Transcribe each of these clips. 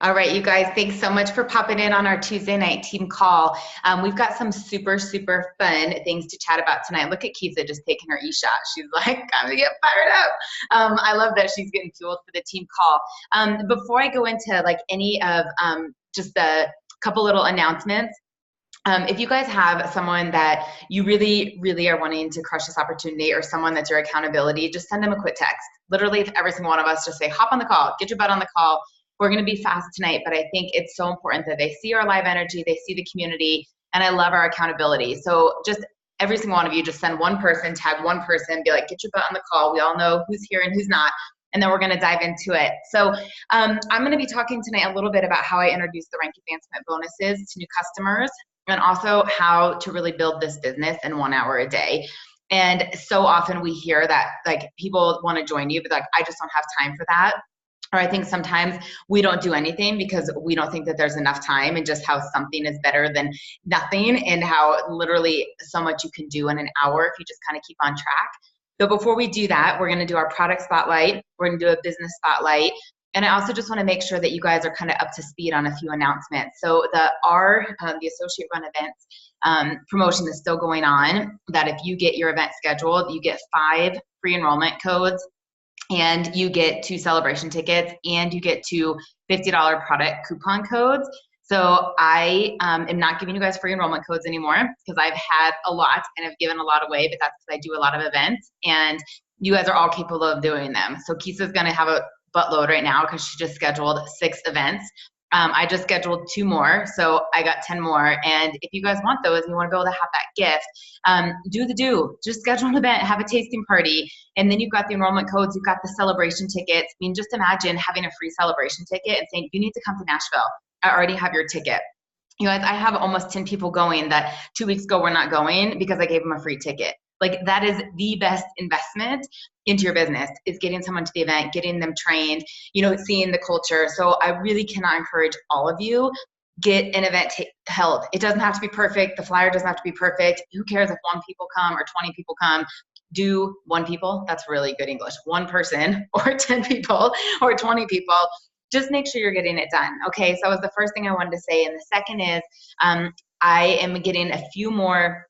All right, you guys, thanks so much for popping in on our Tuesday night team call. We've got some super, super fun things to chat about tonight. Look at Kisa just taking her e-shot. She's like, I'm gonna get fired up. I love that she's getting fueled for the team call. Before I go into like any of just a couple little announcements, if you guys have someone that you really, really are wanting to crush this opportunity or someone that's your accountability, just send them a quick text. Literally, every single one of us just say, hop on the call, get your butt on the call. We're going to be fast tonight, but I think it's so important that they see our live energy, they see the community, and I love our accountability. So just every single one of you, just send one person, tag one person, be like, get your butt on the call. We all know who's here and who's not, and then we're going to dive into it. So I'm going to be talking tonight a little bit about how I introduce the rank advancement bonuses to new customers, and also how to really build this business in 1 hour a day. And so often we hear that like people want to join you, but like, I just don't have time for that. Or I think sometimes we don't do anything because we don't think that there's enough time, and just how something is better than nothing, and how literally so much you can do in an hour if you just kind of keep on track. So before we do that, we're going to do our product spotlight. We're going to do a business spotlight. And I also just want to make sure that you guys are kind of up to speed on a few announcements. So the Associate Run Events promotion is still going on, that if you get your event scheduled, you get 5 free enrollment codes, and you get 2 celebration tickets, and you get 2 $50 product coupon codes. So I am not giving you guys free enrollment codes anymore because I've had a lot and I've given a lot away, but that's because I do a lot of events and you guys are all capable of doing them. So Kisa's gonna have a buttload right now because she just scheduled 6 events. I just scheduled 2 more, so I got 10 more. And if you guys want those and you want to be able to have that gift, just schedule an event, have a tasting party, and then you've got the enrollment codes, you've got the celebration tickets. I mean, just imagine having a free celebration ticket and saying, you need to come to Nashville. I already have your ticket. You guys, I have almost 10 people going that 2 weeks ago were not going because I gave them a free ticket. Like, that is the best investment into your business, is getting someone to the event, getting them trained, seeing the culture. So I really cannot encourage all of you, get an event held. It doesn't have to be perfect. The flyer doesn't have to be perfect. Who cares if 1 people come or 20 people come? Do 1 people. That's really good English. 1 person or 10 people or 20 people. Just make sure you're getting it done. Okay, so that was the first thing I wanted to say. And the second is I am getting a few more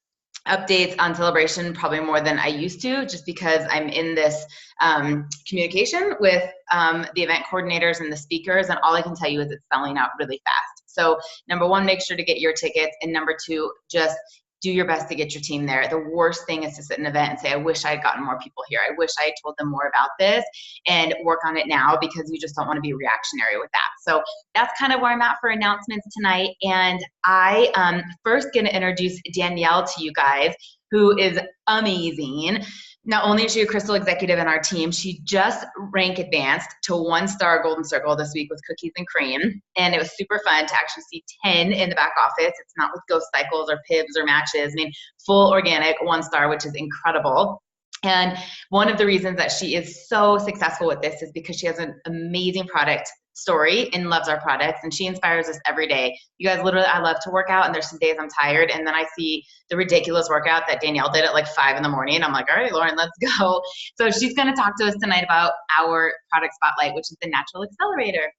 updates on celebration, probably more than I used to, just because I'm in this communication with the event coordinators and the speakers, and all I can tell you is it's selling out really fast. So number 1, make sure to get your tickets, and number 2, just do your best to get your team there. The worst thing is to sit in an event and say, I wish I had gotten more people here. I wish I had told them more about this, and work on it now, because you just don't want to be reactionary with that. So that's kind of where I'm at for announcements tonight. And I first going to introduce Danielle to you guys, who is amazing. Not only is she a crystal executive in our team, she just rank advanced to 1-star golden circle this week with cookies and cream. And it was super fun to actually see 10 in the back office. It's not with ghost cycles or pibs or matches. I mean, full organic 1-star, which is incredible. And one of the reasons that she is so successful with this is because she has an amazing product story and loves our products, and she inspires us every day. You guys, literally, I love to work out, and there's some days I'm tired, and then I see the ridiculous workout that Danielle did at like 5 in the morning. I'm like, all right, Lauren, let's go. So she's going to talk to us tonight about our product spotlight, which is the Natural Accelerator.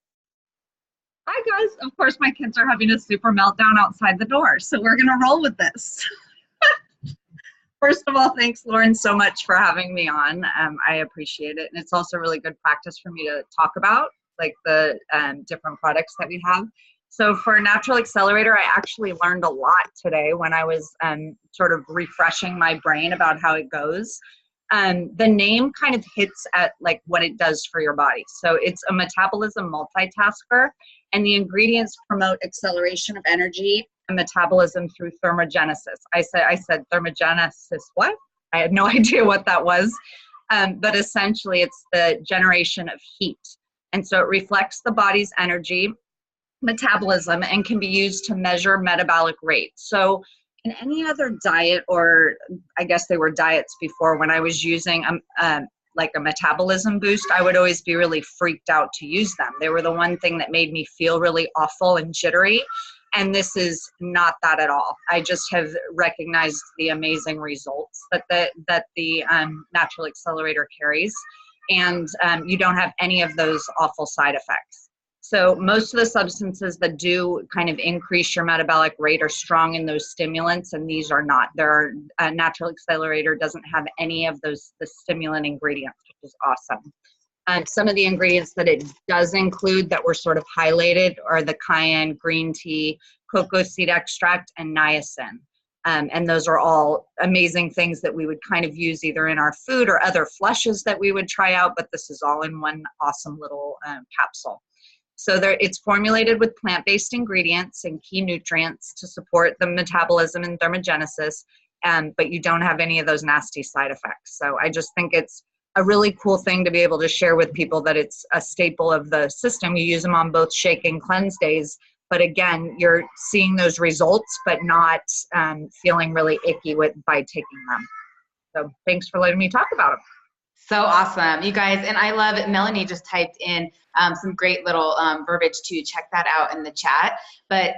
Hi guys, of course my kids are having a super meltdown outside the door, so we're going to roll with this. First of all, thanks, Lauren, so much for having me on. I appreciate it. And it's also really good practice for me to talk about like the different products that we have. So for Natural Accelerator, I actually learned a lot today when I was sort of refreshing my brain about how it goes. The name kind of hits at like what it does for your body. So it's a metabolism multitasker, and the ingredients promote acceleration of energy and metabolism through thermogenesis. I said thermogenesis, what? I had no idea what that was. But essentially it's the generation of heat. And so it reflects the body's energy metabolism and can be used to measure metabolic rate. So in any other diet, or I guess they were diets before, when I was using like a metabolism boost, I would always be really freaked out to use them. They were the one thing that made me feel really awful and jittery. And this is not that at all. I just have recognized the amazing results that the Natural Accelerator carries. And you don't have any of those awful side effects. So most of the substances that do kind of increase your metabolic rate are strong in those stimulants, and these are not. A natural accelerator doesn't have any of the stimulant ingredients, which is awesome. Some of the ingredients that it does include that were sort of highlighted are the cayenne, green tea, cocoa seed extract, and niacin. And those are all amazing things that we would kind of use either in our food or other flushes that we would try out, but this is all in one awesome little capsule. So it's formulated with plant-based ingredients and key nutrients to support the metabolism and thermogenesis, but you don't have any of those nasty side effects. So I just think it's a really cool thing to be able to share with people that it's a staple of the system. You use them on both shake and cleanse days, but again, you're seeing those results, but not feeling really icky by taking them. So thanks for letting me talk about them. So awesome, you guys. And I love it. Melanie just typed in some great little verbiage too. Check that out in the chat. But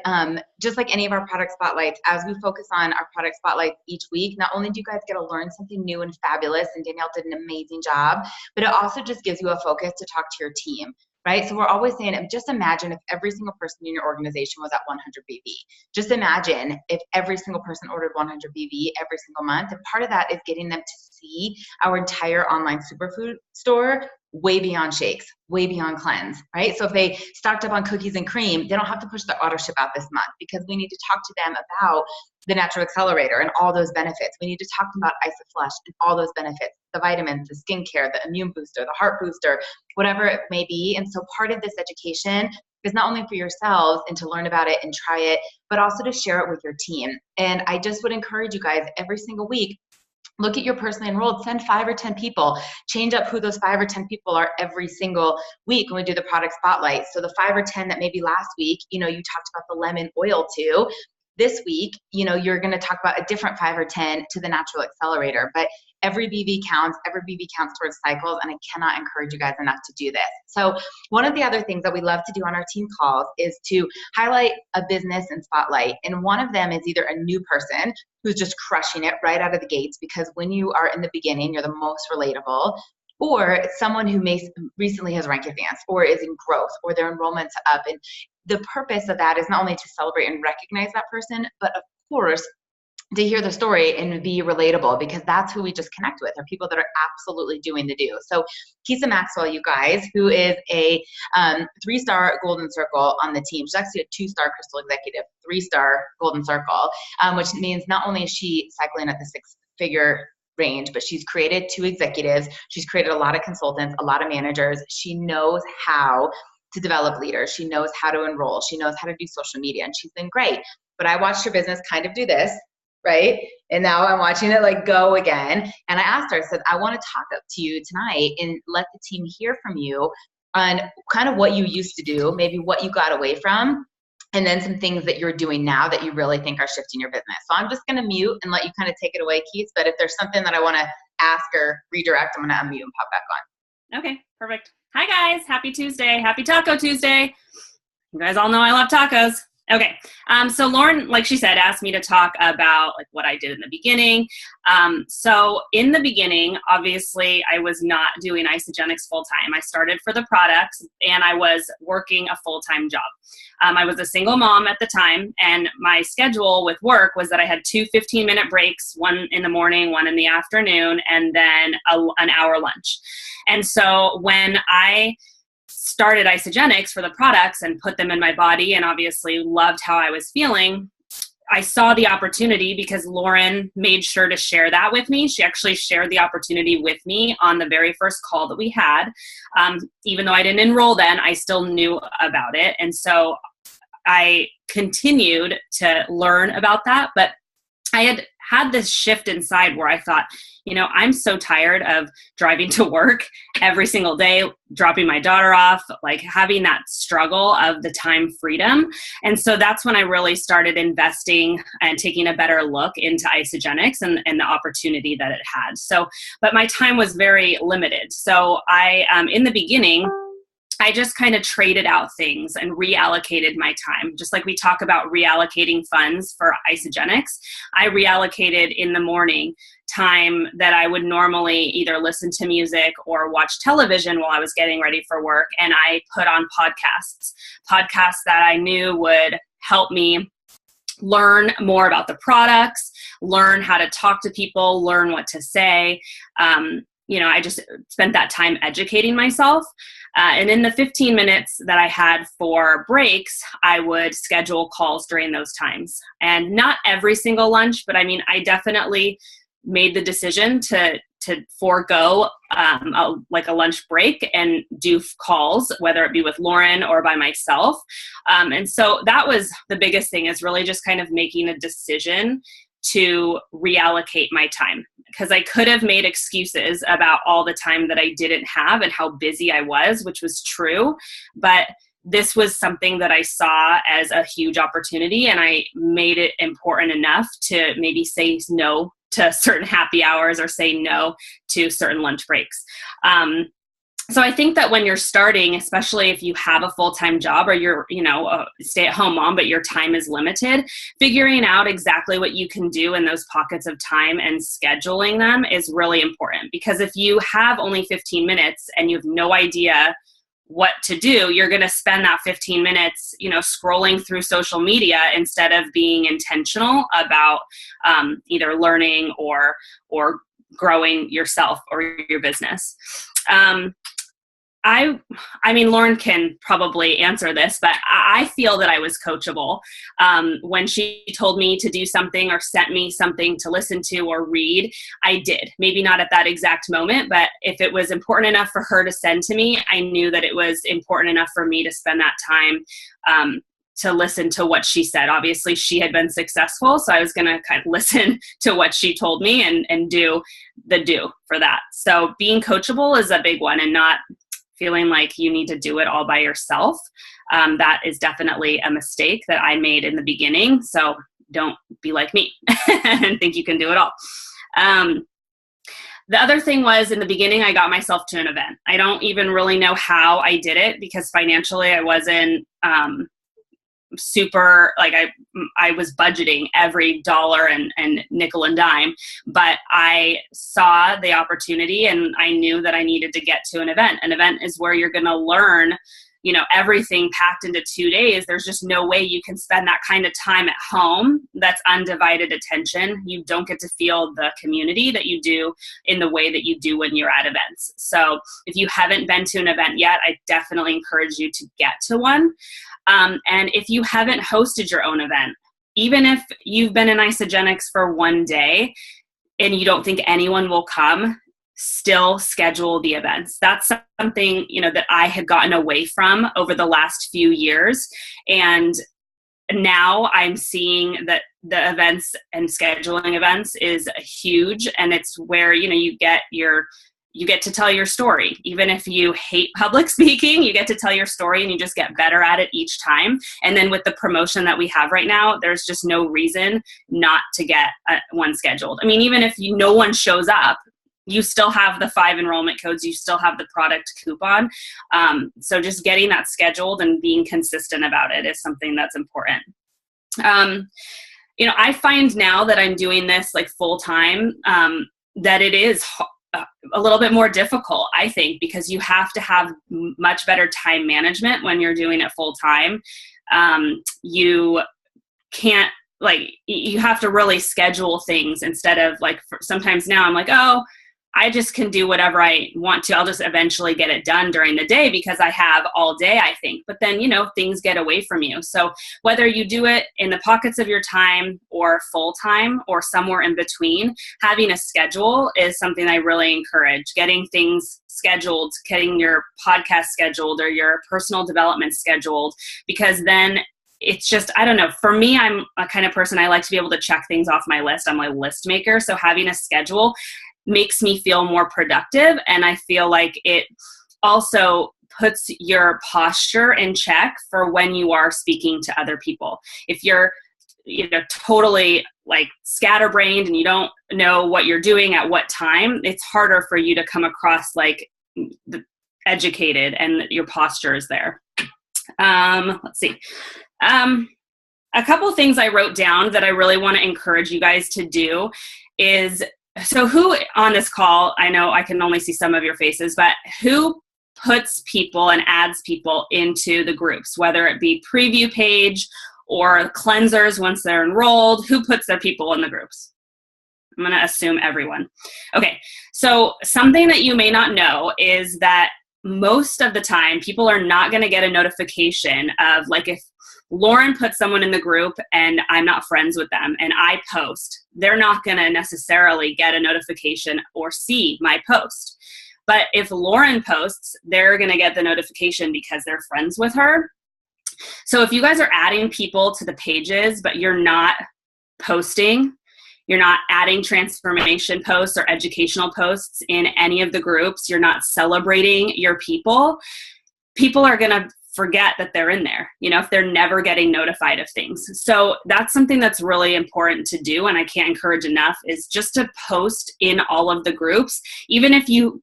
just like any of our product spotlights, as we focus on our product spotlights each week, not only do you guys get to learn something new and fabulous, and Danielle did an amazing job, but it also just gives you a focus to talk to your team. Right? So we're always saying, just imagine if every single person in your organization was at 100 BV. Just imagine if every single person ordered 100 BV every single month. And part of that is getting them to see our entire online superfood store way beyond shakes, way beyond cleanse, right? So if they stocked up on cookies and cream, they don't have to push the auto ship out this month, because we need to talk to them about the natural accelerator and all those benefits. We need to talk about IsoFlush and all those benefits, the vitamins, the skincare, the immune booster, the heart booster, whatever it may be. And so part of this education is not only for yourselves and to learn about it and try it, but also to share it with your team. And I just would encourage you guys every single week, look at your personally enrolled, send 5 or 10 people, change up who those 5 or 10 people are every single week when we do the product spotlight. So the 5 or 10 that maybe last week, you talked about the lemon oil to, this week, you're going to talk about a different 5 or 10 to the natural accelerator. But every BV counts towards cycles, and I cannot encourage you guys enough to do this. So one of the other things that we love to do on our team calls is to highlight a business and spotlight. And one of them is either a new person who's just crushing it right out of the gates, because when you are in the beginning, you're the most relatable, or someone who recently has rank advanced or is in growth or their enrollment's up. And the purpose of that is not only to celebrate and recognize that person, but of course, to hear the story and be relatable, because that's who we just connect with, are people that are absolutely doing the do. So Kisa Maxwell, you guys, who is a 3-star Golden Circle on the team. She's actually a 2-star Crystal Executive, 3-star Golden Circle, which means not only is she cycling at the 6-figure range, but she's created 2 executives. She's created a lot of consultants, a lot of managers. She knows how to develop leaders. She knows how to enroll. She knows how to do social media, and she's been great. But I watched her business kind of do this, right? And now I'm watching it go again. And I asked her, I said, I want to talk up to you tonight and let the team hear from you on kind of what you used to do, maybe what you got away from, and then some things that you're doing now that you really think are shifting your business. So I'm just going to mute and let you kind of take it away, Keith. But if there's something that I want to ask or redirect, I'm going to unmute and pop back on. Okay, perfect. Hi guys, happy Tuesday. Happy Taco Tuesday. You guys all know I love tacos. Okay, so Lauren, like she said, asked me to talk about what I did in the beginning. So in the beginning, obviously, I was not doing Isagenix full-time. I started for the products, and I was working a full-time job. I was a single mom at the time, and my schedule with work was that I had 2 15-minute breaks, one in the morning, one in the afternoon, and then an hour lunch. And so when I started Isagenix for the products and put them in my body, and obviously loved how I was feeling, I saw the opportunity because Lauren made sure to share that with me. She actually shared the opportunity with me on the very first call that we had. Even though I didn't enroll then, I still knew about it. And so I continued to learn about that, but I had this shift inside where I thought, I'm so tired of driving to work every single day, dropping my daughter off, having that struggle of the time freedom. And so that's when I really started investing and taking a better look into Isagenix and the opportunity that it had. So, but my time was very limited. So in the beginning, I just kind of traded out things and reallocated my time. Just like we talk about reallocating funds for Isagenix, I reallocated in the morning time that I would normally either listen to music or watch television while I was getting ready for work. And I put on podcasts that I knew would help me learn more about the products, learn how to talk to people, learn what to say. I just spent that time educating myself. And in the 15 minutes that I had for breaks, I would schedule calls during those times. And not every single lunch, but I definitely made the decision to forego a lunch break and do calls, whether it be with Lauren or by myself. And so that was the biggest thing, is really just kind of making a decision to reallocate my time, because I could have made excuses about all the time that I didn't have and how busy I was, which was true. But this was something that I saw as a huge opportunity, and I made it important enough to maybe say no to certain happy hours or say no to certain lunch breaks. So I think that when you're starting, especially if you have a full-time job or you're, a stay-at-home mom, but your time is limited, figuring out exactly what you can do in those pockets of time and scheduling them is really important. Because if you have only 15 minutes and you have no idea what to do, you're going to spend that 15 minutes, scrolling through social media instead of being intentional about either learning or growing yourself or your business. Lauren can probably answer this, but I feel that I was coachable. When she told me to do something or sent me something to listen to or read, I did. Maybe not at that exact moment, but if it was important enough for her to send to me, I knew that it was important enough for me to spend that time to listen to what she said. Obviously, she had been successful, so I was going to kind of listen to what she told me and do for that. So being coachable is a big one, and not feeling like you need to do it all by yourself. That is definitely a mistake that I made in the beginning. So don't be like me and think you can do it all. The other thing was, in the beginning, I got myself to an event. I don't even really know how I did it, because financially I wasn't super, I was budgeting every dollar and nickel and dime, but I saw the opportunity and I knew that I needed to get to an event. An event is where you're going to learn, everything packed into 2 days. There's just no way you can spend that kind of time at home. That's undivided attention. You don't get to feel the community that you do in the way that you do when you're at events. So if you haven't been to an event yet, I definitely encourage you to get to one. And if you haven't hosted your own event, even if you've been in Isagenix for one day and you don't think anyone will come, still schedule the events. That's something, that I had gotten away from over the last few years. And now I'm seeing that the events and scheduling events is huge. And it's where, you get to tell your story. Even if you hate public speaking, you get to tell your story and you just get better at it each time. And then with the promotion that we have right now, there's just no reason not to get one scheduled. Even if no one shows up, you still have the 5 enrollment codes, you still have the product coupon. So just getting that scheduled and being consistent about it is something that's important. I find now that I'm doing this full time, that it is a little bit more difficult, I think, because you have to have much better time management when you're doing it full time. You can't, you have to really schedule things instead of sometimes now I'm I just can do whatever I want to. I'll just eventually get it done during the day because I have all day, I think. But then, things get away from you. So whether you do it in the pockets of your time or full time or somewhere in between, having a schedule is something I really encourage. Getting things scheduled, getting your podcast scheduled or your personal development scheduled, because then it's just, I don't know, for me, I'm a kind of person, I like to be able to check things off my list. I'm a list maker. So having a schedule makes me feel more productive. And I feel like it also puts your posture in check for when you are speaking to other people. If you're, totally scatterbrained and you don't know what you're doing at what time, it's harder for you to come across educated and that your posture is there. Let's see. A couple things I wrote down that I really want to encourage you guys to do is, so who on this call, I know I can only see some of your faces, but who puts people and adds people into the groups, whether it be preview page or cleansers once they're enrolled? Who puts their people in the groups? I'm going to assume everyone. Okay, so something that you may not know is that most of the time people are not going to get a notification of, like, if Lauren puts someone in the group and I'm not friends with them and I post, they're not going to necessarily get a notification or see my post. But if Lauren posts, they're going to get the notification because they're friends with her. So if you guys are adding people to the pages, but you're not posting, you're not adding transformation posts or educational posts in any of the groups, you're not celebrating your people, people are going to forget that they're in there, you know, if they're never getting notified of things. So that's something that's really important to do, and I can't encourage enough, is just to post in all of the groups. Even if you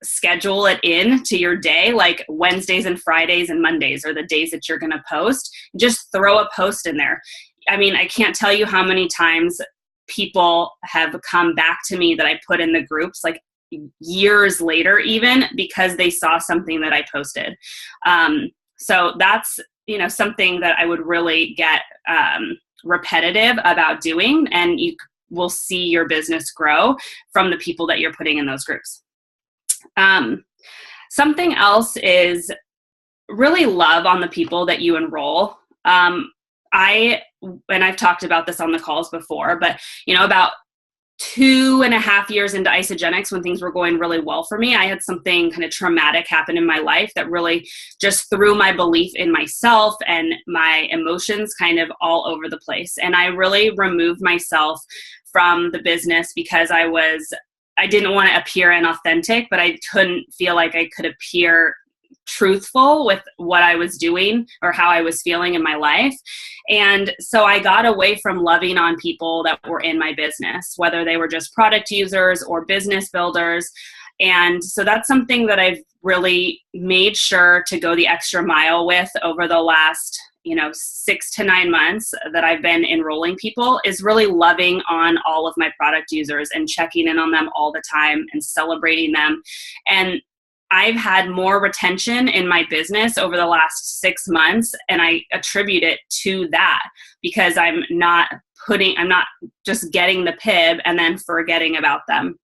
schedule it in to your day, like Wednesdays and Fridays and Mondays are the days that you're going to post, just throw a post in there. I mean, I can't tell you how many times people have come back to me that I put in the groups, like years later even, because they saw something that I posted. So that's, you know, something that I would really get repetitive about doing, and you will see your business grow from the people that you're putting in those groups. Something else is really love on the people that you enroll. And I've talked about this on the calls before, but, you know, about 2.5 years into Isagenix, when things were going really well for me, I had something kind of traumatic happen in my life that really just threw my belief in myself and my emotions kind of all over the place. And I really removed myself from the business because I didn't want to appear inauthentic, but I couldn't feel like I could appear truthful with what I was doing or how I was feeling in my life. And so I got away from loving on people that were in my business, whether they were just product users or business builders. And so that's something that I've really made sure to go the extra mile with over the last, 6 to 9 months that I've been enrolling people, is really loving on all of my product users and checking in on them all the time and celebrating them. And I've had more retention in my business over the last 6 months, and I attribute it to that, because I'm not just getting the PIB and then forgetting about them.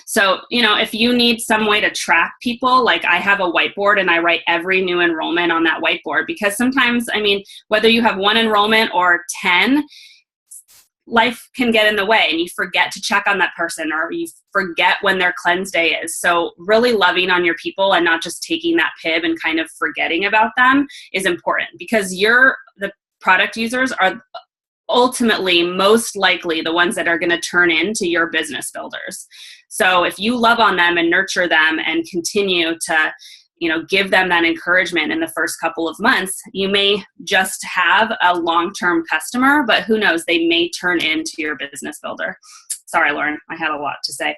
So, if you need some way to track people, like I have a whiteboard and I write every new enrollment on that whiteboard, because sometimes, whether you have 1 enrollment or 10, life can get in the way and you forget to check on that person, or you forget when their cleanse day is. So really loving on your people and not just taking that PIB and kind of forgetting about them is important, because the product users are ultimately most likely the ones that are going to turn into your business builders. So if you love on them and nurture them and continue to give them that encouragement in the first couple of months, you may just have a long-term customer, but who knows, they may turn into your business builder. Sorry, Lauren, I had a lot to say.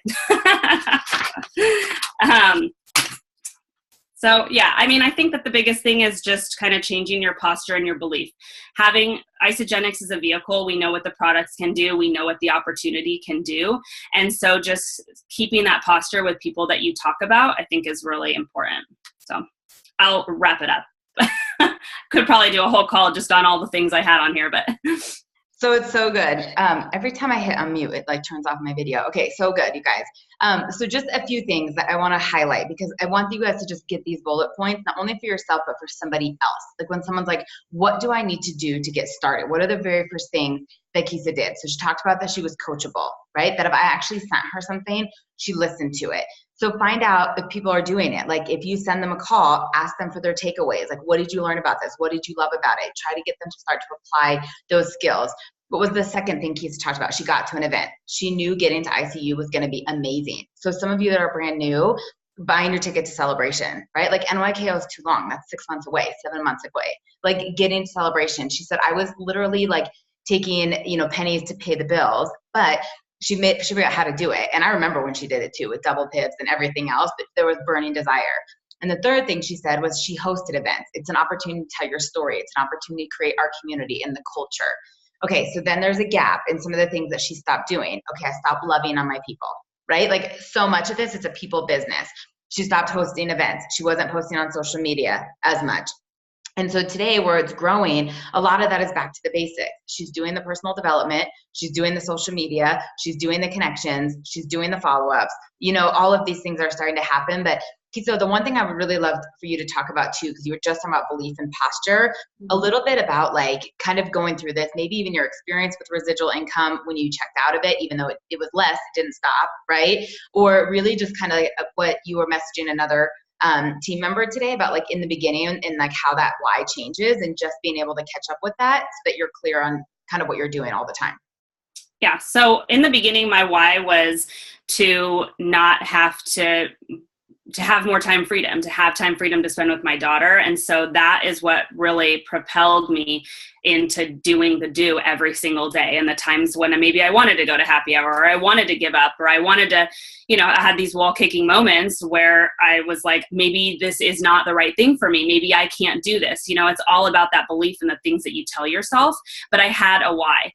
So yeah, I think that the biggest thing is just kind of changing your posture and your belief. Having Isagenix as a vehicle, we know what the products can do, we know what the opportunity can do. And so just keeping that posture with people that you talk about, I think is really important. So I'll wrap it up. Could probably do a whole call just on all the things I had on here, but. So it's so good. Every time I hit unmute, it turns off my video. Okay, so good, you guys. So just a few things that I want to highlight, because I want you guys to just get these bullet points, not only for yourself, but for somebody else. Like when someone's like, what do I need to do to get started? What are the very first things that Kisa did? So she talked about that she was coachable, right? That if I actually sent her something, she listened to it. So find out if people are doing it. Like if you send them a call, ask them for their takeaways. Like, what did you learn about this? What did you love about it? Try to get them to start to apply those skills. What was the second thing Kisa talked about? She got to an event. She knew getting to ICU was going to be amazing. So some of you that are brand new, buying your ticket to Celebration, right? Like NYKO is too long. That's 6 months away, 7 months away. Like getting to Celebration. She said, I was literally taking, pennies to pay the bills, but she figured out how to do it. And I remember when she did it too, with double PIBs and everything else, but there was burning desire. And the third thing she said was she hosted events. It's an opportunity to tell your story. It's an opportunity to create our community and the culture. Okay, so then there's a gap in some of the things that she stopped doing. Okay, I stopped loving on my people, right? Like so much of this, it's a people business. She stopped hosting events. She wasn't posting on social media as much. And so today where it's growing, a lot of that is back to the basics. She's doing the personal development. She's doing the social media. She's doing the connections. She's doing the follow-ups. You know, all of these things are starting to happen. But Kisa, the one thing I would really love for you to talk about too, because you were just talking about belief and posture, a little bit about like kind of going through this, maybe even your experience with residual income when you checked out of it, even though it was less, it didn't stop, right? Or really just kind of like what you were messaging another team member today about like in the beginning and like how that why changes and just being able to catch up with that so that you're clear on kind of what you're doing all the time. Yeah. So in the beginning, my why was to not have to have more time freedom, to have time freedom to spend with my daughter. And so that is what really propelled me into doing the do every single day. And the times when maybe I wanted to go to happy hour or I wanted to give up or I wanted to, you know, I had these wall kicking moments where I was like, maybe this is not the right thing for me. Maybe I can't do this. You know, it's all about that belief in the things that you tell yourself. But I had a why.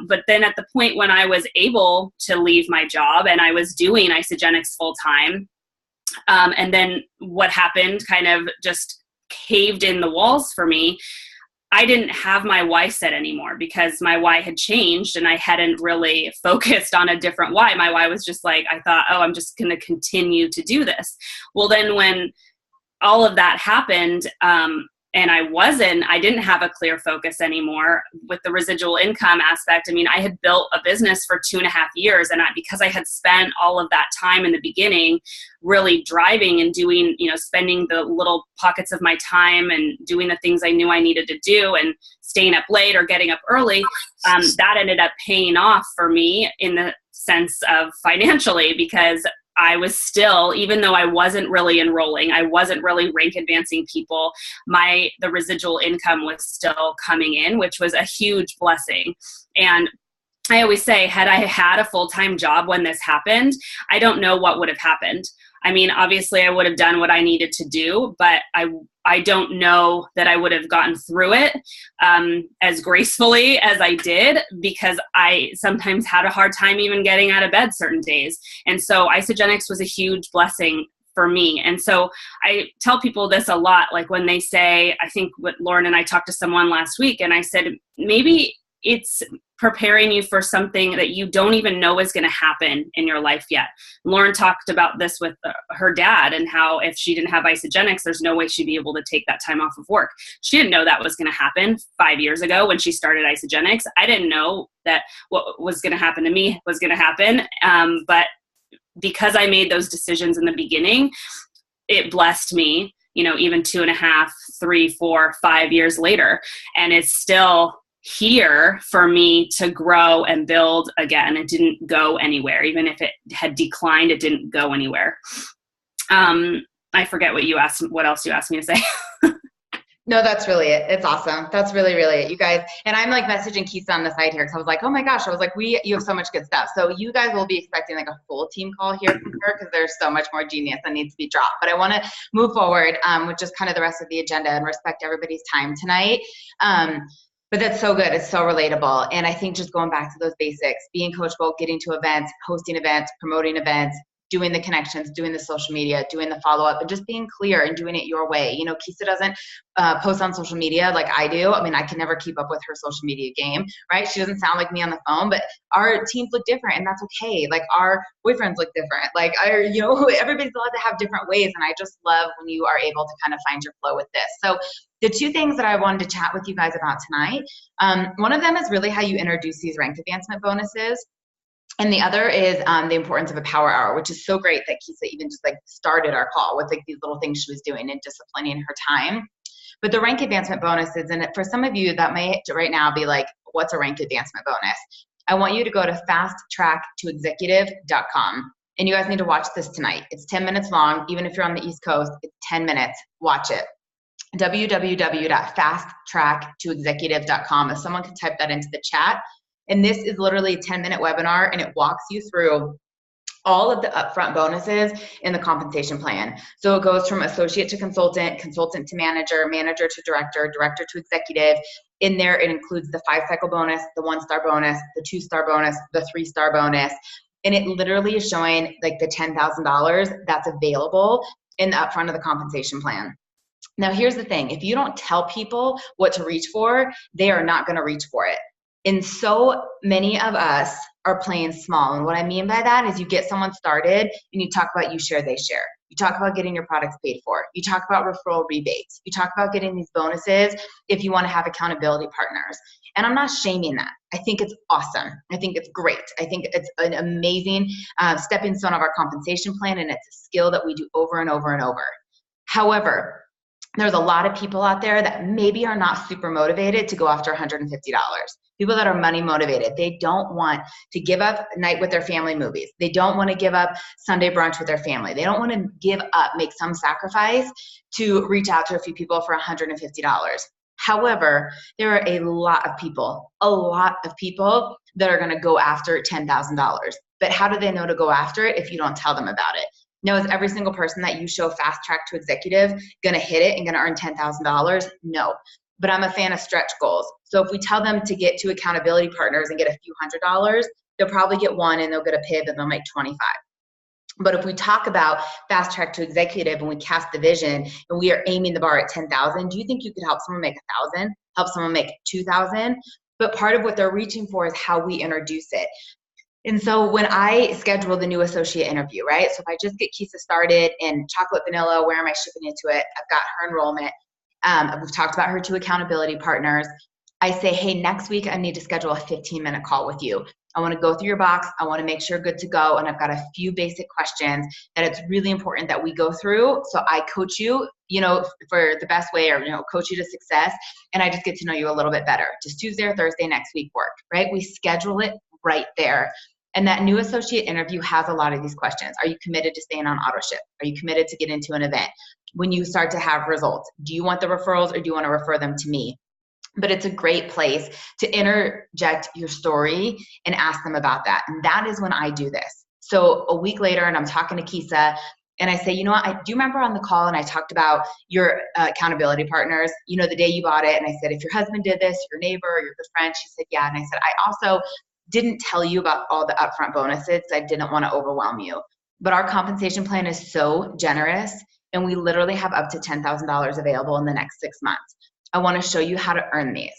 But then at the point when I was able to leave my job and I was doing Isogenics full time, and then what happened kind of just caved in the walls for me. I didn't have my why set anymore because my why had changed and I hadn't really focused on a different why. My why was just like, I thought, oh, I'm just going to continue to do this. Well, then when all of that happened, and I didn't have a clear focus anymore with the residual income aspect. I mean, I had built a business for 2.5 years and because I had spent all of that time in the beginning really driving and doing, you know, spending the little pockets of my time and doing the things I knew I needed to do and staying up late or getting up early, that ended up paying off for me in the sense of financially because I was still, even though I wasn't really enrolling, I wasn't really rank advancing people, the residual income was still coming in, which was a huge blessing. And I always say, had I had a full-time job when this happened, I don't know what would have happened. I mean, obviously I would have done what I needed to do, but I don't know that I would have gotten through it as gracefully as I did because I sometimes had a hard time even getting out of bed certain days. And so Isogenics was a huge blessing for me. And so I tell people this a lot, like when they say, I think what Lauren and I talked to someone last week, and I said, maybe it's preparing you for something that you don't even know is going to happen in your life yet. Lauren talked about this with her dad and how if she didn't have Isogenics, there's no way she'd be able to take that time off of work. She didn't know that was going to happen 5 years ago when she started Isogenics. I didn't know that what was going to happen to me was going to happen. But because I made those decisions in the beginning, it blessed me, you know, even 2.5, 3, 4, 5 years later. And it's still here for me to grow and build again. It didn't go anywhere. Even if it had declined, it didn't go anywhere. I forget what else you asked me to say. No, that's really it. It's awesome. That's really, really it, you guys. And I'm like messaging Kisa on the side here because I was like, oh my gosh, I was like, you have so much good stuff. So you guys will be expecting like a full team call here from her because there's so much more genius that needs to be dropped. But I want to move forward with just kind of the rest of the agenda and respect everybody's time tonight. But that's so good. It's so relatable. And I think just going back to those basics, being coachable, getting to events, hosting events, promoting events, doing the connections, doing the social media, doing the follow-up, and just being clear and doing it your way. You know, Kisa doesn't post on social media like I do. I mean, I can never keep up with her social media game, right? She doesn't sound like me on the phone, but our teams look different and that's okay. Like our boyfriends look different. Like everybody's allowed to have different ways. And I just love when you are able to kind of find your flow with this. So the two things that I wanted to chat with you guys about tonight, one of them is really how you introduce these rank advancement bonuses. And the other is the importance of a power hour, which is so great that Kisa even just like started our call with like these little things she was doing and disciplining her time. But the rank advancement bonuses, and for some of you that may right now be like, what's a rank advancement bonus? I want you to go to fasttracktoexecutive.com. And you guys need to watch this tonight. It's 10 minutes long. Even if you're on the East Coast, it's 10 minutes. Watch it. www.fasttracktoexecutive.com. If someone could type that into the chat. And this is literally a 10-minute webinar, and it walks you through all of the upfront bonuses in the compensation plan. So it goes from associate to consultant, consultant to manager, manager to director, director to executive. In there, it includes the 5-cycle bonus, the 1-star bonus, the 2-star bonus, the 3-star bonus. And it literally is showing like the $10,000 that's available in the upfront of the compensation plan. Now, here's the thing. If you don't tell people what to reach for, they are not going to reach for it. And so many of us are playing small. And what I mean by that is you get someone started and you talk about you share, they share. You talk about getting your products paid for. You talk about referral rebates. You talk about getting these bonuses if you want to have accountability partners. And I'm not shaming that. I think it's awesome. I think it's great. I think it's an amazing stepping stone of our compensation plan, and it's a skill that we do over and over and over. However, there's a lot of people out there that maybe are not super motivated to go after $150. People that are money motivated. They don't want to give up a night with their family movies. They don't want to give up Sunday brunch with their family. They don't want to give up, make some sacrifice to reach out to a few people for $150. However, there are a lot of people that are going to go after $10,000. But how do they know to go after it if you don't tell them about it? Now, is every single person that you show fast track to executive going to hit it and going to earn $10,000? No. But I'm a fan of stretch goals. So if we tell them to get to accountability partners and get a few $100s, they'll probably get one and they'll get a PIB and they'll make 25. But if we talk about fast track to executive and we cast the vision and we are aiming the bar at 10,000, do you think you could help someone make 1,000, help someone make 2,000? But part of what they're reaching for is how we introduce it. And so when I schedule the new associate interview, right? So if I just get Kisa started in chocolate vanilla, where am I shipping into it? I've got her enrollment. We've talked about her 2 accountability partners. I say, hey, next week I need to schedule a 15-minute call with you. I want to go through your box. I want to make sure you're good to go. And I've got a few basic questions that it's really important that we go through. So I coach you, for the best way, or, coach you to success. And I just get to know you a little bit better. Does Tuesday or Thursday next week work, right? We schedule it right there. And that new associate interview has a lot of these questions. Are you committed to staying on auto ship? Are you committed to get into an event? When you start to have results, do you want the referrals or do you want to refer them to me? But it's a great place to interject your story and ask them about that. And that is when I do this. So a week later, and I'm talking to Kisa, and I say, do you remember on the call and I talked about your accountability partners, the day you bought it? And I said, if your husband did this, your neighbor, or your good friend, she said, yeah. And I said, I also didn't tell you about all the upfront bonuses. I didn't want to overwhelm you. But our compensation plan is so generous, and we literally have up to $10,000 available in the next 6 months. I want to show you how to earn these.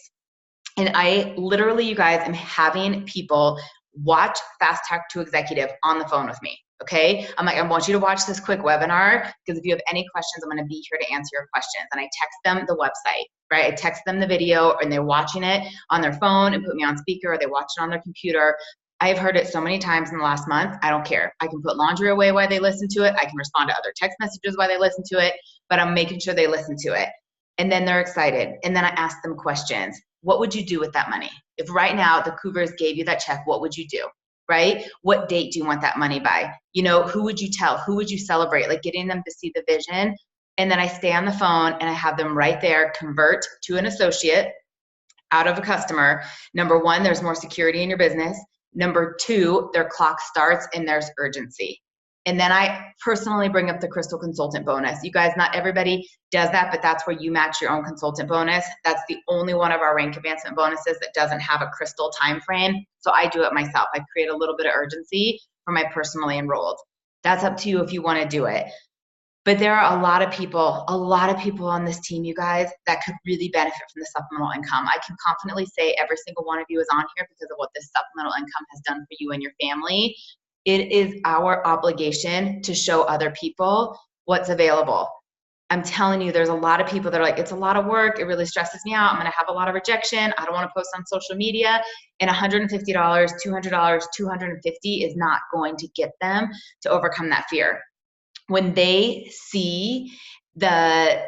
And I literally, you guys, am having people watch Fast Track to Executive on the phone with me. Okay. I'm like, I want you to watch this quick webinar, because if you have any questions, I'm going to be here to answer your questions. And I text them the website, right? I text them the video, and they're watching it on their phone and put me on speaker, or they watch it on their computer. I've heard it so many times in the last month. I don't care. I can put laundry away while they listen to it. I can respond to other text messages while they listen to it, but I'm making sure they listen to it. And then they're excited. And then I ask them questions. What would you do with that money? If right now the Cougars gave you that check, what would you do? Right? What date do you want that money by? Who would you tell? Who would you celebrate? Like getting them to see the vision. And then I stay on the phone and I have them right there convert to an associate out of a customer. Number one, there's more security in your business. Number two, their clock starts and there's urgency. And then I personally bring up the Crystal Consultant bonus. You guys, not everybody does that, but that's where you match your own consultant bonus. That's the only one of our rank advancement bonuses that doesn't have a crystal time frame. So I do it myself. I create a little bit of urgency for my personally enrolled. That's up to you if you want to do it. But there are a lot of people on this team, you guys, that could really benefit from the supplemental income. I can confidently say every single one of you is on here because of what this supplemental income has done for you and your family. It is our obligation to show other people what's available. I'm telling you, there's a lot of people that are like, it's a lot of work. It really stresses me out. I'm going to have a lot of rejection. I don't want to post on social media. And $150, $200, $250 is not going to get them to overcome that fear. When they see the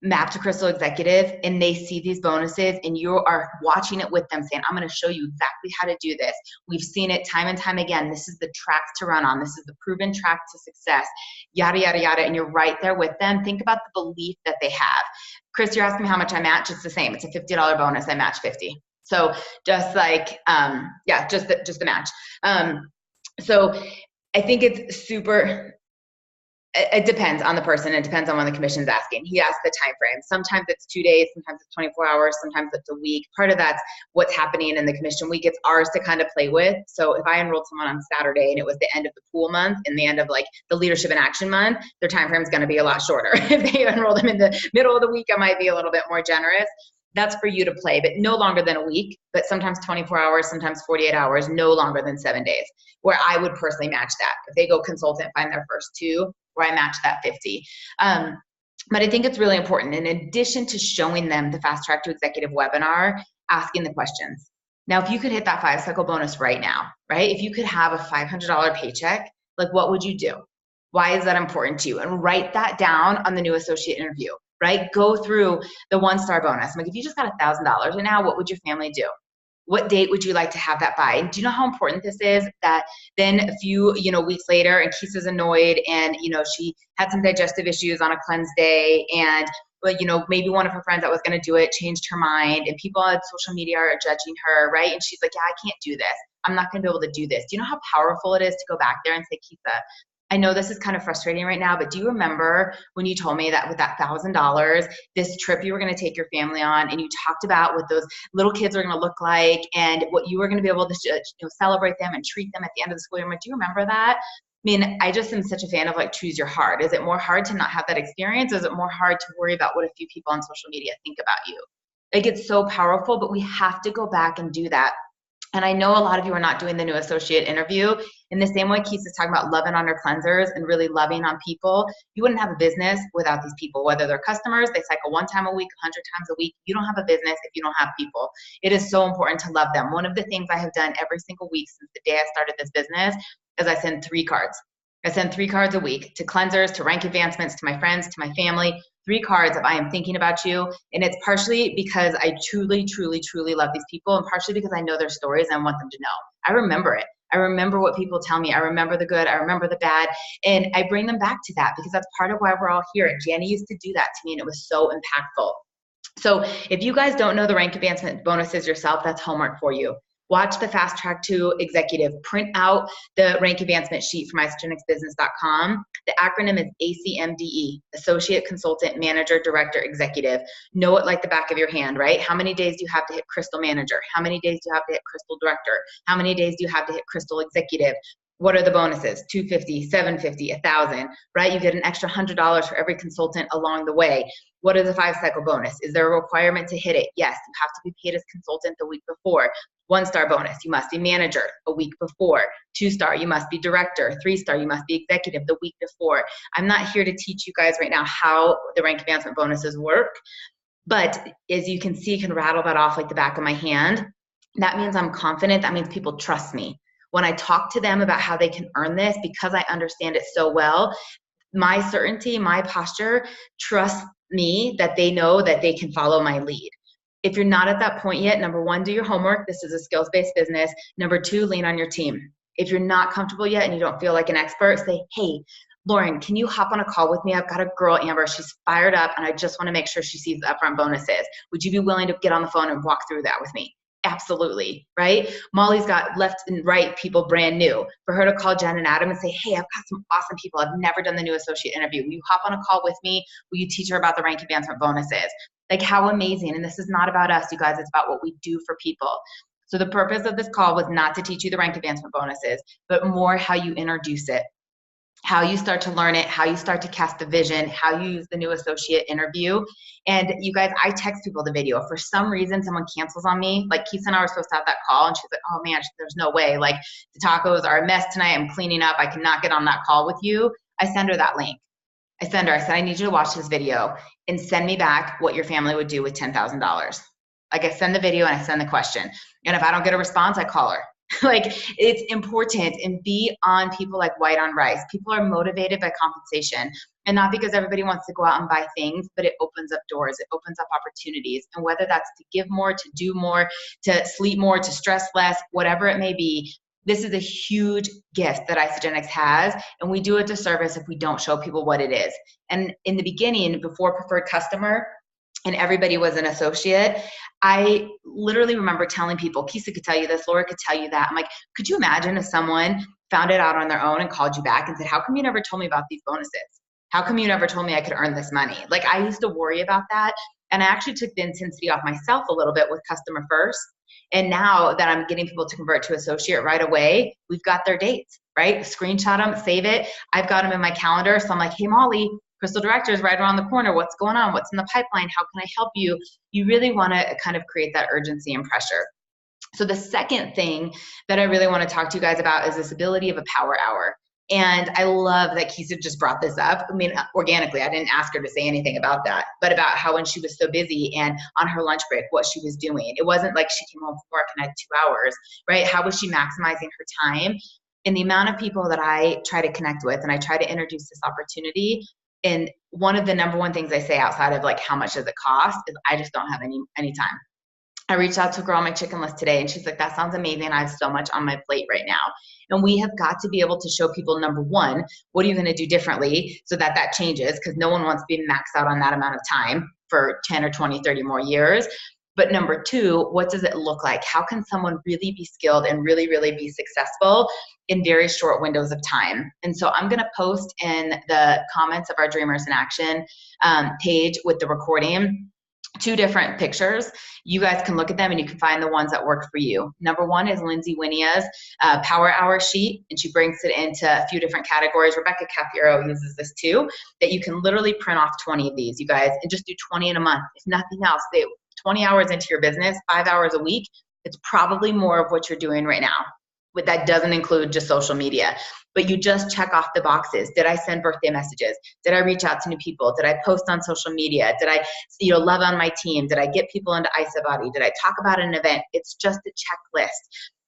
Map to Crystal Executive and they see these bonuses and you are watching it with them saying, I'm going to show you exactly how to do this. We've seen it time and time again. This is the track to run on. This is the proven track to success, yada, yada, yada. And you're right there with them. Think about the belief that they have. Chris, you're asking me how much I match. It's the same. It's a $50 bonus. I match 50. So just like, just the match. So I think it's super, it depends on the person. It depends on when the commission's asking. He asked the time frame. Sometimes it's 2 days, sometimes it's 24 hours, sometimes it's a week. Part of that's what's happening in the commission week. It's ours to kind of play with. So if I enrolled someone on Saturday and it was the end of the pool month and the end of like the leadership and action month, their time frame is going to be a lot shorter. If they enroll them in the middle of the week, I might be a little bit more generous. That's for you to play, but no longer than a week, but sometimes 24 hours, sometimes 48 hours, no longer than 7 days, where I would personally match that. If they go consultant, find their first 2, where I match that 50. But I think it's really important, in addition to showing them the Fast Track to Executive webinar, asking the questions. Now, if you could hit that 5-cycle bonus right now, right? If you could have a $500 paycheck, like what would you do? Why is that important to you? And write that down on the new associate interview, right? Go through the 1-star bonus. Like if you just got $1,000 right now, what would your family do? What date would you like to have that by? And do you know how important this is? That then a few, weeks later, and Kisa's annoyed, and she had some digestive issues on a cleanse day, and maybe one of her friends that was going to do it changed her mind, and people on social media are judging her, right? And she's like, yeah, I can't do this. I'm not going to be able to do this. Do you know how powerful it is to go back there and say, Kisa, I know this is kind of frustrating right now, but do you remember when you told me that with that $1,000, this trip you were going to take your family on, and you talked about what those little kids are going to look like and what you were going to be able to celebrate them and treat them at the end of the school year? Do you remember that? I mean, I just am such a fan of like, choose your heart. Is it more hard to not have that experience? Or is it more hard to worry about what a few people on social media think about you? Like, it's so powerful, but we have to go back and do that. And I know a lot of you are not doing the new associate interview in the same way Kisa's talking about loving on your cleansers and really loving on people. You wouldn't have a business without these people, whether they're customers, they cycle 1 time a week, 100 times a week. You don't have a business if you don't have people. It is so important to love them. One of the things I have done every single week since the day I started this business is I send 3 cards. I send 3 cards a week to cleansers, to rank advancements, to my friends, to my family. 3 cards of I am thinking about you. And it's partially because I truly, truly, truly love these people, and partially because I know their stories and I want them to know. I remember it. I remember what people tell me. I remember the good. I remember the bad. And I bring them back to that because that's part of why we're all here. And Janie used to do that to me, and it was so impactful. So if you guys don't know the rank advancement bonuses yourself, that's homework for you. Watch the Fast Track to Executive. Print out the rank advancement sheet from isagenixbusiness.com. The acronym is ACMDE, Associate Consultant Manager Director Executive. Know it like the back of your hand, right? How many days do you have to hit Crystal Manager? How many days do you have to hit Crystal Director? How many days do you have to hit Crystal Executive? What are the bonuses? $250, $750, $1,000, right? You get an extra $100 for every consultant along the way. What is a 5-cycle bonus? Is there a requirement to hit it? Yes, you have to be paid as consultant the week before. 1-star bonus, you must be manager a week before. 2-star, you must be director. 3-star, you must be executive the week before. I'm not here to teach you guys right now how the rank advancement bonuses work, but as you can see, I can rattle that off like the back of my hand. That means I'm confident. That means people trust me. When I talk to them about how they can earn this, because I understand it so well, my certainty, my posture, trust me that they know that they can follow my lead. If you're not at that point yet, number 1, do your homework. This is a skills-based business. Number 2, lean on your team. If you're not comfortable yet and you don't feel like an expert, say, hey, Lauren, can you hop on a call with me? I've got a girl, Amber, she's fired up, and I just want to make sure she sees the upfront bonuses. Would you be willing to get on the phone and walk through that with me? Absolutely, right? Molly's got left and right people brand new. For her to call Jen and Adam and say, hey, I've got some awesome people. I've never done the new associate interview. Will you hop on a call with me? Will you teach her about the rank advancement bonuses? Like, how amazing. And this is not about us, you guys. It's about what we do for people. So the purpose of this call was not to teach you the rank advancement bonuses, but more how you introduce it, how you start to learn it, how you start to cast the vision, how you use the new associate interview. And you guys, I text people the video. For some reason, someone cancels on me. Like, Kisa and I were supposed to have that call, and she's like, oh man, there's no way. Like, the tacos are a mess tonight. I'm cleaning up. I cannot get on that call with you. I send her that link. I said, I need you to watch this video and send me back what your family would do with $10,000. Like, I send the video and I send the question. And if I don't get a response, I call her. Like, it's important, and be on people like white on rice. People are motivated by compensation, and not because everybody wants to go out and buy things, but it opens up doors. It opens up opportunities. And whether that's to give more, to do more, to sleep more, to stress less, whatever it may be, this is a huge gift that Isagenix has, and we do a disservice if we don't show people what it is. And in the beginning, before preferred customer, and everybody was an associate, I literally remember telling people, Kisa could tell you this, Laura could tell you that. I'm like, could you imagine if someone found it out on their own and called you back and said, how come you never told me about these bonuses? How come you never told me I could earn this money? Like, I used to worry about that. And I actually took the intensity off myself a little bit with customer first. And now that I'm getting people to convert to associate right away, we've got their dates, right? Screenshot them, save it. I've got them in my calendar. So I'm like, hey, Molly, Crystal Director is right around the corner. What's going on? What's in the pipeline? How can I help you? You really want to kind of create that urgency and pressure. So the second thing that I really want to talk to you guys about is this ability of a power hour. And I love that Kisa just brought this up. I mean, organically, I didn't ask her to say anything about that, but about how when she was so busy and on her lunch break, what she was doing. It wasn't like she came home from work and had 2 hours, right? How was she maximizing her time? And the amount of people that I try to connect with and I try to introduce this opportunity. And one of the number one things I say outside of like, how much does it cost, is I just don't have any time. I reached out to a girl on my chicken list today and she's like, that sounds amazing. I have so much on my plate right now. And we have got to be able to show people, number one, what are you going to do differently so that that changes? Because no one wants to be maxed out on that amount of time for 10 or 20, 30 more years. But number two, what does it look like? How can someone really be skilled and really, really be successful in very short windows of time? And so I'm going to post in the comments of our Dreamers in Action page with the recording 2 different pictures. You guys can look at them and you can find the ones that work for you. Number one is Lindsay Winia's Power Hour sheet, and she breaks it into a few different categories. Rebecca Capiero uses this too, that you can literally print off 20 of these, you guys, and just do 20 in a month. If nothing else, 20 hours into your business, 5 hours a week, it's probably more of what you're doing right now. But that doesn't include just social media. But you just check off the boxes. Did I send birthday messages? Did I reach out to new people? Did I post on social media? Did I, love on my team? Did I get people into IsaBody? Did I talk about an event? It's just a checklist.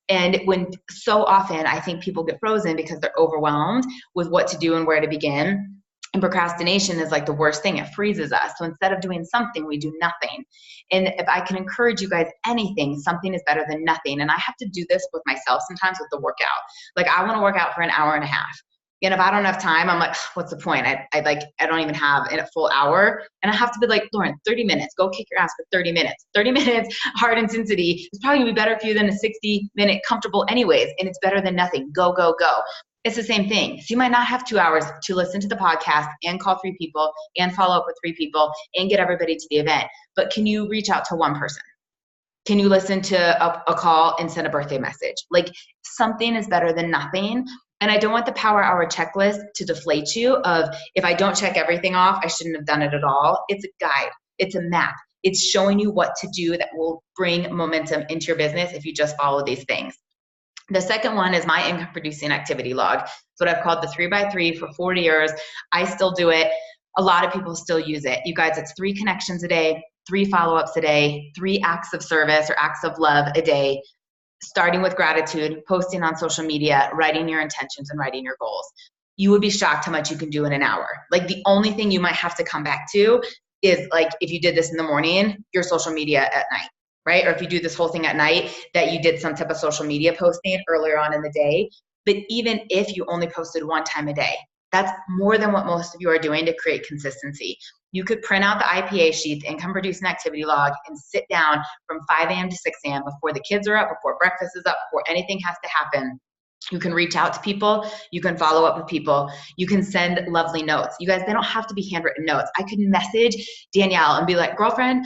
And when so often I think people get frozen because they're overwhelmed with what to do and where to begin. And procrastination is like the worst thing. It freezes us. So instead of doing something, we do nothing. And if I can encourage you guys anything, something is better than nothing. And I have to do this with myself sometimes with the workout. Like, I want to work out for an hour and a half. And if I don't have time, I'm like, what's the point? I don't even have a full hour. And I have to be like, Lauren, 30 minutes, go kick your ass for 30 minutes. 30 minutes hard intensity is probably going to be better for you than a 60-minute comfortable anyways. And it's better than nothing. Go, go, go. It's the same thing. So you might not have 2 hours to listen to the podcast and call 3 people and follow up with 3 people and get everybody to the event. But can you reach out to one person? Can you listen to a call and send a birthday message? Like, something is better than nothing. And I don't want the power hour checklist to deflate you of, if I don't check everything off, I shouldn't have done it at all. It's a guide. It's a map. It's showing you what to do that will bring momentum into your business if you just follow these things. The second one is my income producing activity log. It's what I've called the 3x3 for 40 years. I still do it. A lot of people still use it. You guys, it's 3 connections a day, 3 follow-ups a day, 3 acts of service or acts of love a day, starting with gratitude, posting on social media, writing your intentions and writing your goals. You would be shocked how much you can do in an hour. Like, the only thing you might have to come back to is, like, if you did this in the morning, your social media at night. Right? Or if you do this whole thing at night, that you did some type of social media posting earlier on in the day. But even if you only posted 1 time a day, that's more than what most of you are doing to create consistency. You could print out the IPA sheet, the income producing activity log, and sit down from 5 a.m. to 6 a.m. before the kids are up, before breakfast is up, before anything has to happen. You can reach out to people. You can follow up with people. You can send lovely notes. You guys, they don't have to be handwritten notes. I could message Danielle and be like, girlfriend,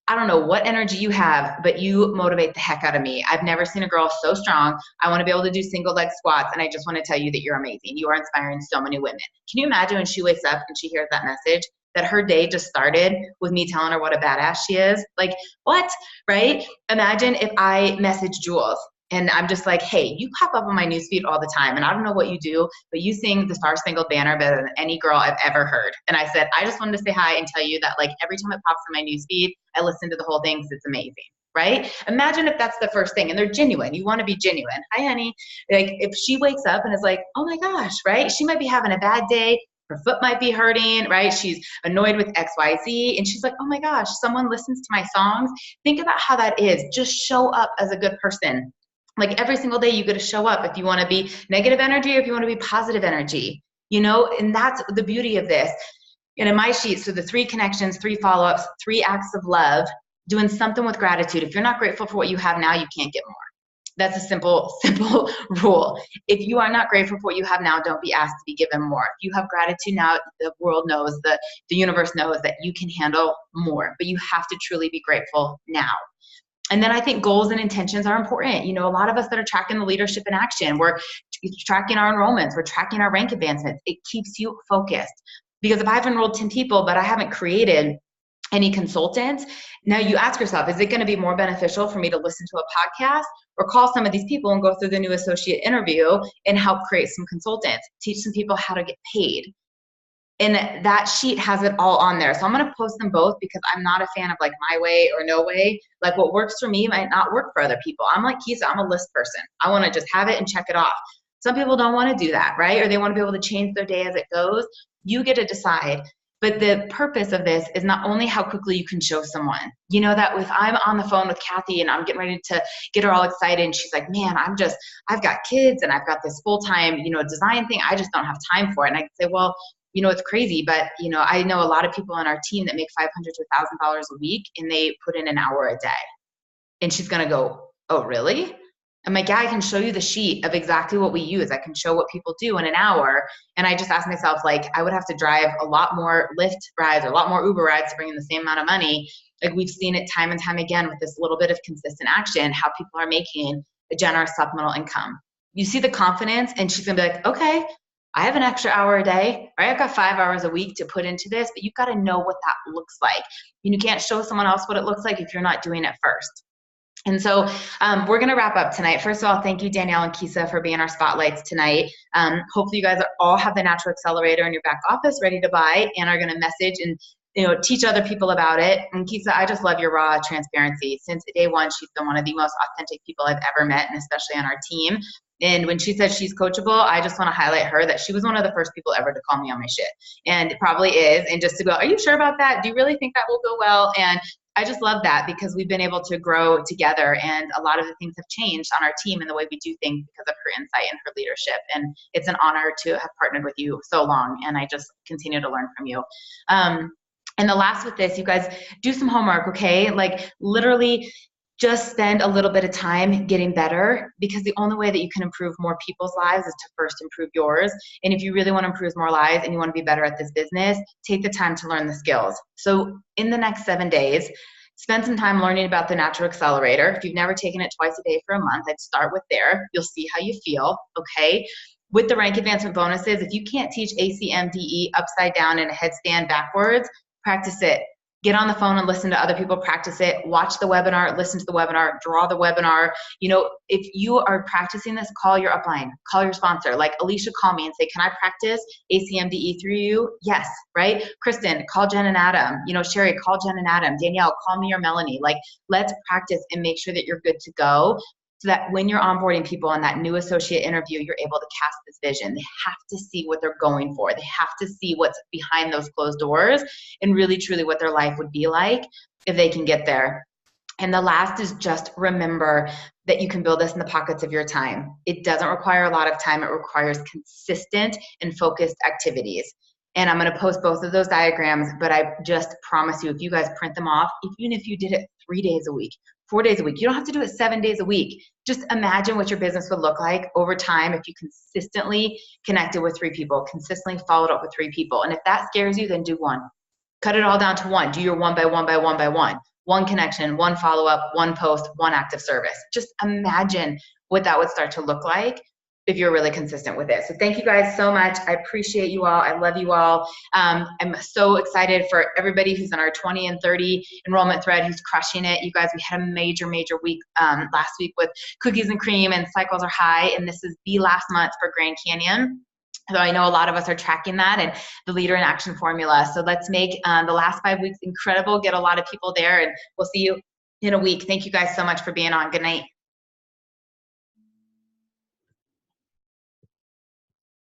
I don't know what energy you have, but you motivate the heck out of me. I've never seen a girl so strong. I want to be able to do single leg squats. And I just want to tell you that you're amazing. You are inspiring so many women. Can you imagine when she wakes up and she hears that message, that her day just started with me telling her what a badass she is? Like, what, right? Imagine if I message Jules and I'm just like, hey, you pop up on my newsfeed all the time. And I don't know what you do, but you sing the Star Spangled Banner better than any girl I've ever heard. And I said, I just wanted to say hi and tell you that, like, every time it pops in my newsfeed, I listen to the whole thing because it's amazing, right? Imagine if that's the first thing and they're genuine. You want to be genuine. Hi, honey. Like, if she wakes up and is like, oh my gosh, right? She might be having a bad day. Her foot might be hurting, right? She's annoyed with XYZ. And she's like, oh my gosh, someone listens to my songs. Think about how that is. Just show up as a good person. Like, every single day you got to show up if you want to be negative energy or if you want to be positive energy, and that's the beauty of this. And in my sheet, so the 3 connections, 3 follow-ups, 3 acts of love, doing something with gratitude. If you're not grateful for what you have now, you can't get more. That's a simple rule. If you are not grateful for what you have now, don't be asked to be given more. If you have gratitude now, the world knows, the universe knows that you can handle more, but you have to truly be grateful now. And then I think goals and intentions are important. You know, a lot of us that are tracking the leadership in action, we're tracking our enrollments, we're tracking our rank advancements. It keeps you focused. Because if I've enrolled 10 people, but I haven't created any consultants, now you ask yourself, is it going to be more beneficial for me to listen to a podcast or call some of these people and go through the new associate interview and help create some consultants, teach some people how to get paid? And that sheet has it all on there. So I'm going to post them both because I'm not a fan of like my way or no way. Like what works for me might not work for other people. I'm like Kisa, I'm a list person. I want to just have it and check it off. Some people don't want to do that, right? Or they want to be able to change their day as it goes. You get to decide. But the purpose of this is not only how quickly you can show someone. You know that if I'm on the phone with Kathy and I'm getting ready to get her all excited and she's like, man, I've got kids and I've got this full-time, design thing. I just don't have time for it. And I can say, well, it's crazy, but, I know a lot of people on our team that make $500 to $1,000 a week and they put in an hour a day. And she's going to go, oh, really? I'm like, yeah, I can show you the sheet of exactly what we use. I can show what people do in an hour. And I just asked myself, like, I would have to drive a lot more Lyft rides or a lot more Uber rides to bring in the same amount of money. Like we've seen it time and time again with this little bit of consistent action, how people are making a generous supplemental income. You see the confidence and she's going to be like, okay, I have an extra hour a day, right? I've got 5 hours a week to put into this, but you've got to know what that looks like. And you can't show someone else what it looks like if you're not doing it first. And so we're going to wrap up tonight. First of all, thank you, Danielle and Kisa, for being our spotlights tonight. Hopefully you guys all have the Natural Accelerator in your back office ready to buy and are going to message and teach other people about it. And Kisa, I just love your raw transparency. Since day one, she's been one of the most authentic people I've ever met, and especially on our team. And when she says she's coachable, I just want to highlight her that she was one of the first people ever to call me on my shit. And it probably is. And just to go, are you sure about that? Do you really think that will go well? And I just love that because we've been able to grow together and a lot of the things have changed on our team and the way we do things because of her insight and her leadership. And it's an honor to have partnered with you so long. And I just continue to learn from you. And the last with this, you guys do some homework, okay? Like literally just spend a little bit of time getting better because the only way that you can improve more people's lives is to first improve yours. And if you really want to improve more lives and you want to be better at this business, take the time to learn the skills. So in the next 7 days, spend some time learning about the Natural Accelerator. If you've never taken it twice a day for a month, I'd start with there. You'll see how you feel, okay? With the rank advancement bonuses, if you can't teach ACMDE upside down in a headstand backwards, practice it. Get on the phone and listen to other people practice it. Watch the webinar, listen to the webinar, draw the webinar. If you are practicing this, call your upline, call your sponsor. Like Alicia, call me and say, can I practice ACMDE through you? Yes, right? Kristen, call Jen and Adam. Sherry, call Jen and Adam. Danielle, call me or Melanie. Like, let's practice and make sure that you're good to go. So that when you're onboarding people on that new associate interview, you're able to cast this vision. They have to see what they're going for. They have to see what's behind those closed doors and really, truly what their life would be like if they can get there. And the last is just remember that you can build this in the pockets of your time. It doesn't require a lot of time. It requires consistent and focused activities. And I'm going to post both of those diagrams, but I just promise you, if you guys print them off, even if you did it 3 days a week, 4 days a week, you don't have to do it 7 days a week. Just imagine what your business would look like over time if you consistently connected with 3 people, consistently followed up with 3 people. And if that scares you, then do 1. Cut it all down to 1. Do your 1 by 1 by 1 by 1. 1 connection, 1 follow-up, 1 post, 1 active service. Just imagine what that would start to look like if you're really consistent with it. So thank you guys so much. I appreciate you all. I love you all. I'm so excited for everybody who's in our 20 and 30 enrollment thread who's crushing it. You guys, we had a major week last week with cookies and cream and cycles are high. And this is the last month for Grand Canyon. So I know a lot of us are tracking that and the leader in action formula. So let's make the last 5 weeks incredible. Get a lot of people there and we'll see you in a week. Thank you guys so much for being on. Good night.